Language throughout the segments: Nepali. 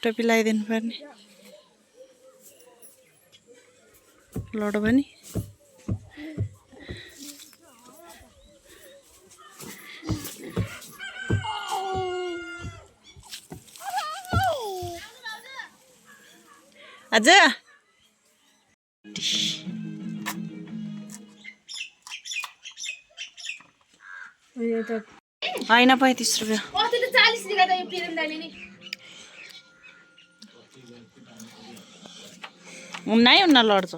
टोपी लगाइदिनु पर्ने लडो पनि अझ होइन 35 रुपियाँ उन्नाइ उन्ना लड्छ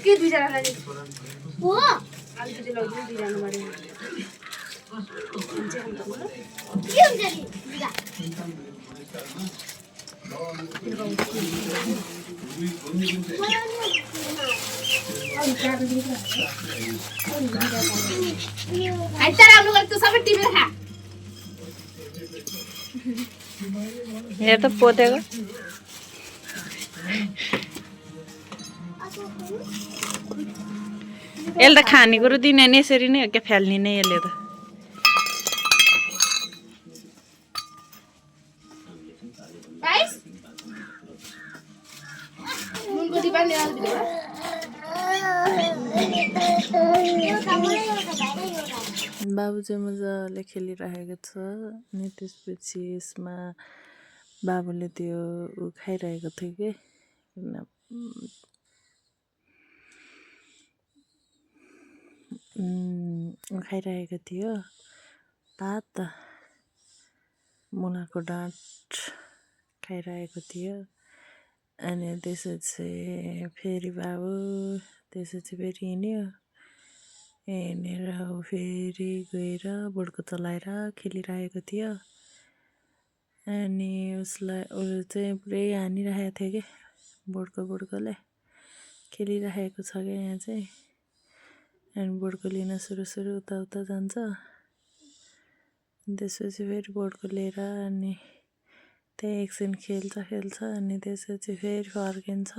के दुईजना लाने हो अलिकति लगिदिनु दुईजना मारे के हुन्छ नि आइतर आउनु गएको सबै टिपेर खा हेर त पोतेको यसले त खानेकुरो दिने नि यसरी नै हो क्या फ्याल्ने नै यसले त गाइस मुनको दिपा ल्याउ दिनु बाबु चाहिँ मजाले खेलिरहेको छ अनि त्यसपछि यसमा बाबुले त्यो खाइरहेको थियो कि खाइरहेको थियो भात मुलाको डाँठ खाइरहेको थियो अनि त्यसपछि फेरि बाबु त्यसपछि फेरि हिँड्यो हिँडेर फेरि गएर बोर्डको तलाएर खेलिरहेको थियो अनि उसलाई उसले चाहिँ पुरै हानिरहेको थियो कि बोर्डकोले खेलिरहेको छ क्या यहाँ चाहिँ अनि बोर्डको लिन सुरु उता जान्छ त्यसपछि फेरि बोर्डको लिएर अनि त्यही एकछिन खेल्छ अनि त्यसपछि फेरि फर्किन्छ